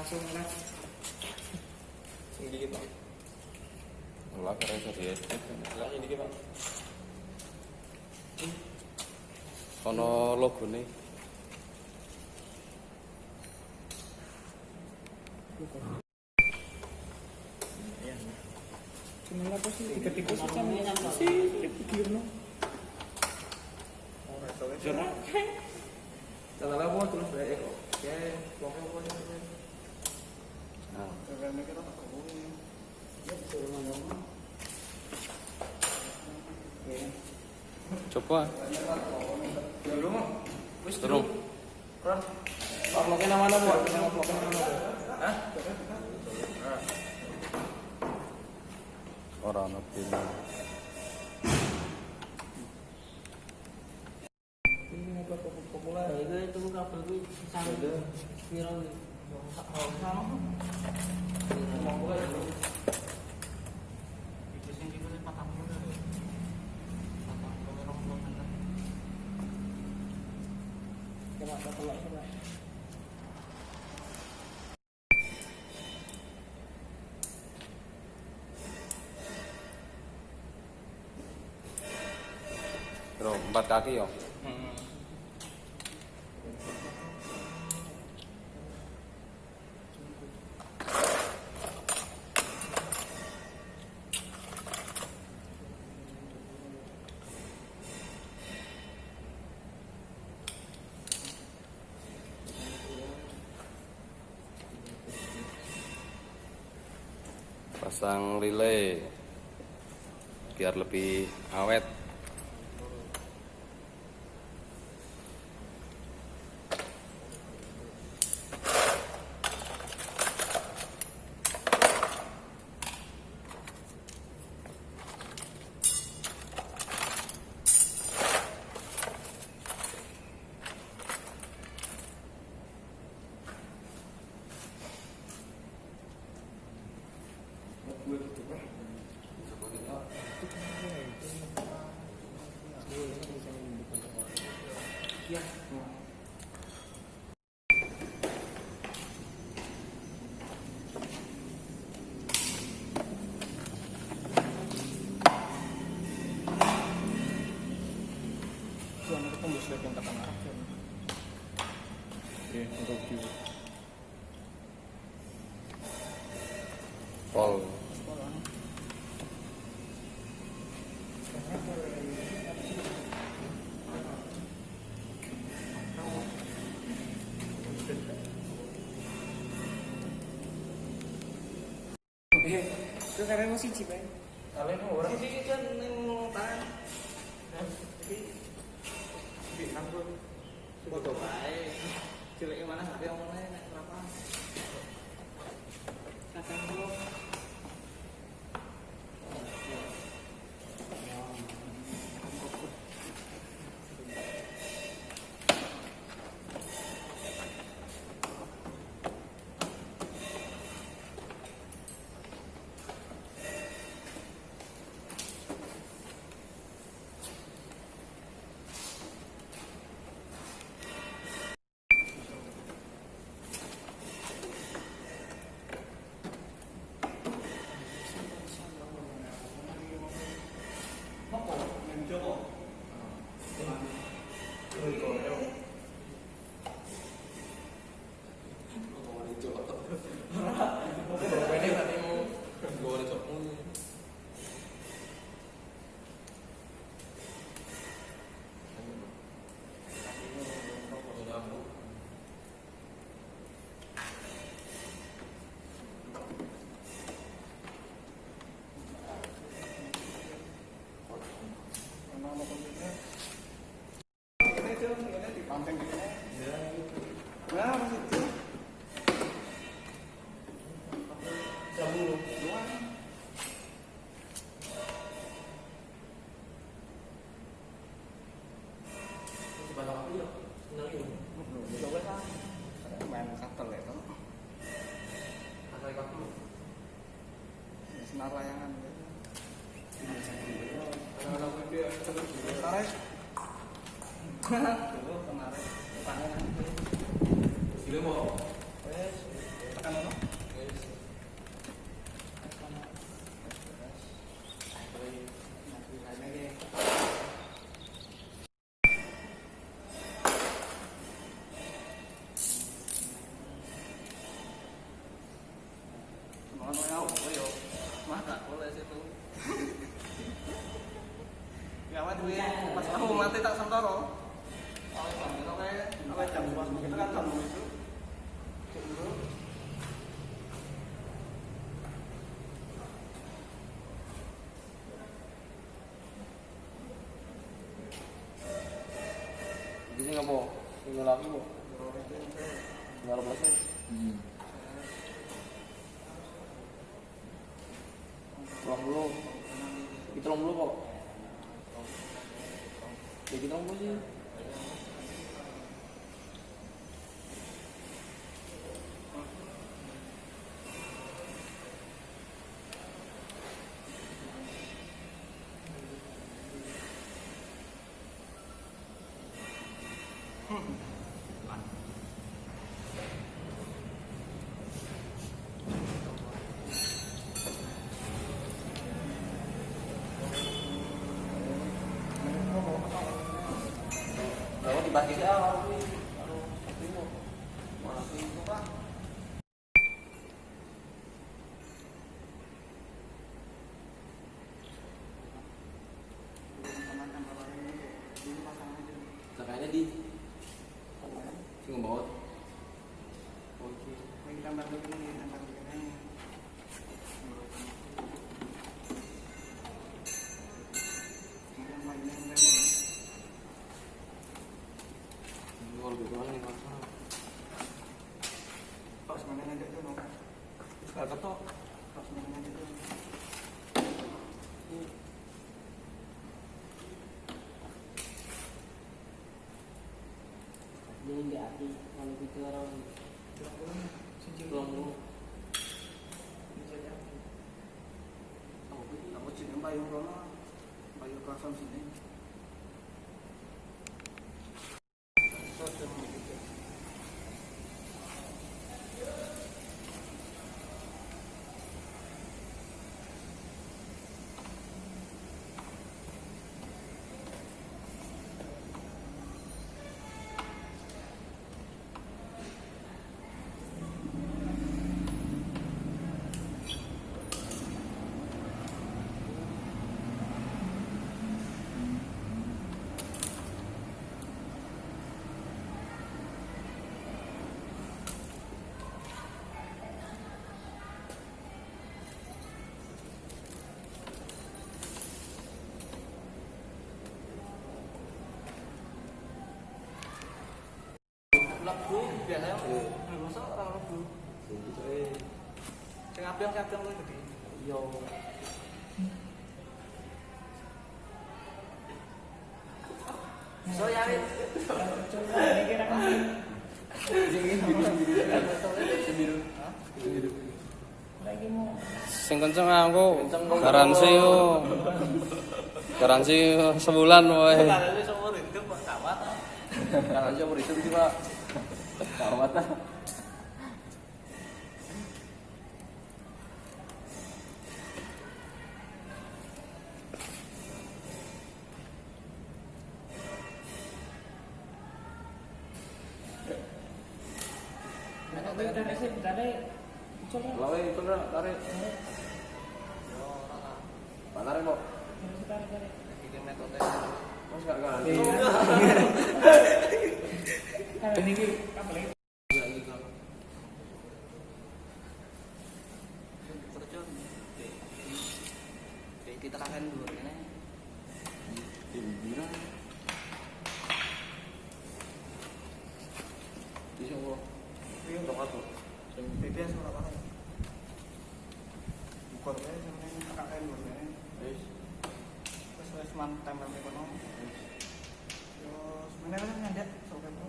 langsung live. Sing dikit Pak. Lah keren saja. Lah ini dikit Pak. Ono logone. Cuma apa sih tiga-tiga sama sih pikirno. Jangan. Jangan apa terus baik kok. Ya, pokoknya Nah, karena kita tak ngomongin. Ya, suruh ngomong. coba Dulu mah. Wis terus Ron. Uploadnya nama mana, Bu? Uploadnya nama mana? Hah? ora ono pilihan. Ini apa populer? Itu kabel kuwi sang viral iki. Iki sing dikene 40. 40 meter. Coba coba. Bro, 4 kaki yo. Pasang relay biar lebih awet. Ya. Soalnya kita tembus lagi yang kata Arab ya. Oke, untuk view. Pol. Itu karena masih cipen. Kalian mau orang? Iki kan ning tangan. Di nanggur. Foto bae. Cileke mana HP omongnya nek berapa? Kakang blok. Senar layangan. Tarik. Dulu kemarin. Sini mau. Wes, tekan dari situ. Ya awet duwe pas aku mati tak sentoro. Awet jam 11 kita kan jam 7 itu. Dulu. Ini nggak mau, tinggal lagi mau, tinggal belasnya. Tolong dulu, kita tolong dulu kok. Ya kita tolong dulu sih. Kalau dibagi sih kalau itu malah itu Pak. Sakanya di sing bawa. Oke. Yang gambar begini antar begini. Yang mainnya ini. Kalau gitu kan nih Mas. Pas mana aja tuh no. Enggak ketok. Pas mana aja tuh. Jadi nggak hati kalau gitu orang Belum. Aku cinta bayu rono. Bayu kasam sini. Lebu biasanya masa orang lebu. Sing abang kuwi gede. yo So ya wis. Sing kenceng aku. Garansi yo. Garansi sebulan wae. Kalau wis umur hidup kok gawat. Garansi umur itu sih, Pak. Gawat ah. Lawe itu nak tarik. Tarik kok. Iki metode. Mas gak kan? kalau ini apa lagi Terjun. Kita akan dulu ini. Timbira. Bisa kok. Iya, dong atuh. Sing BBS ora apa. Bukan wae sing KKN wae. Wis. Wis mantap sampai kono. Terus mana kan nyandak sobat bro.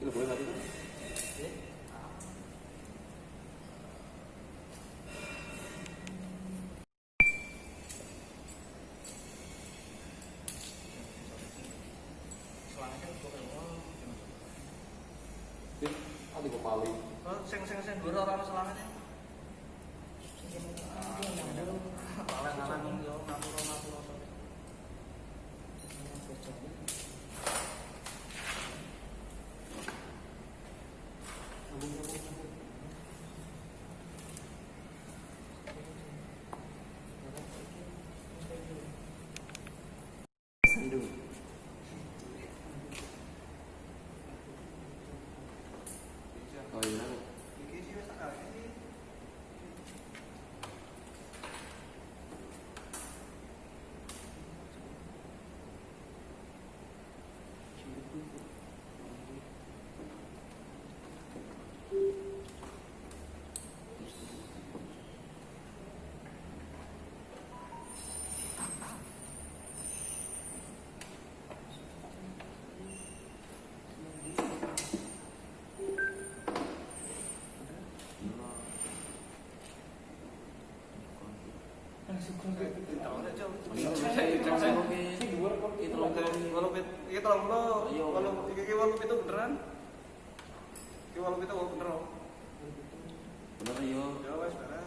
Itu boleh tadi kan? Soalnya kan Adi kepali. sing dhuwur ora ono selamane. Alang-alang yo ngapura-ngapura. beneran. Iki 8 itu bener. Bener yo. Ya wes bener.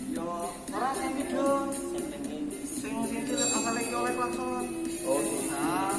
Yo, ora sing video. Sing cilik asale iki oleh klakson. Oh, nah.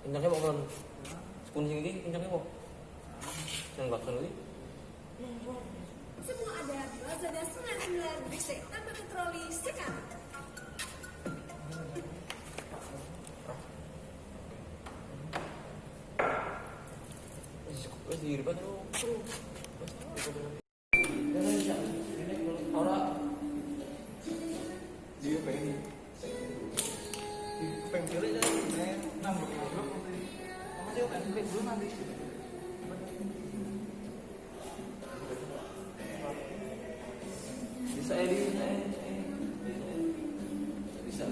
Kencangnya mau kan? Sepun sing iki kencangnya mau? Yang bakal iki? Semua ada Lazada 99 bisa tanpa petroli sekarang. Wes di depan lu. Dia pengen. Pengen cilik dah. Nang blok. Sama dia pengen cilik dulu nanti. Bisa edit, bisa.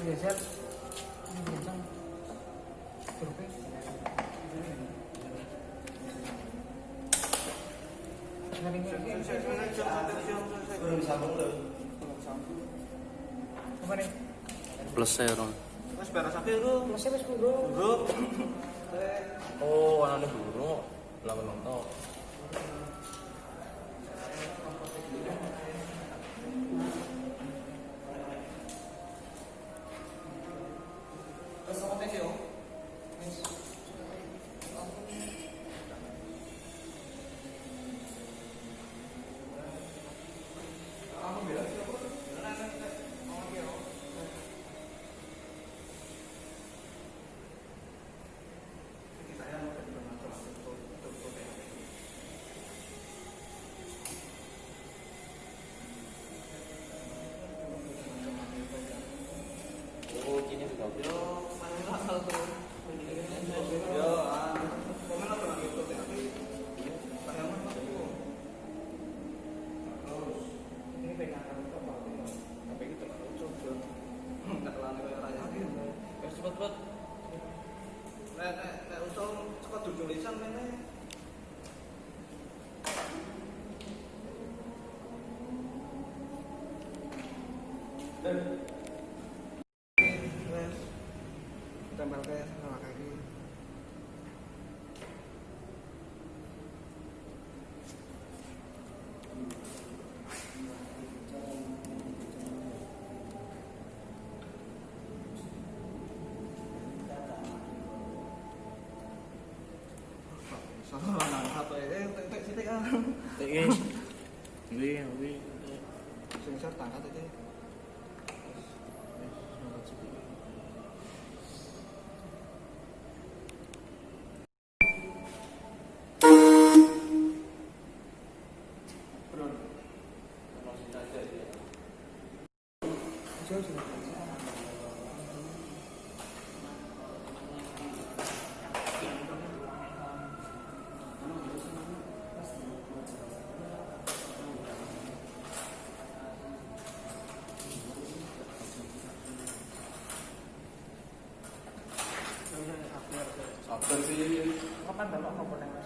Geser. Ini kencang. Turpe. Apa nih? Plus saya orang. Mas beres aja lu. Masih wis buru. Bro. Oh, anaknya buru, lama nonton. Cepet-cepet. Nek usul cepat tulisan meneh. Wes. Tempel ke sama kaki. Soalnya nang satu tek sithik ah. Iki. Wi. Sing sak tangkat iki. Sabar sih. Kapan bapak komponen Mas?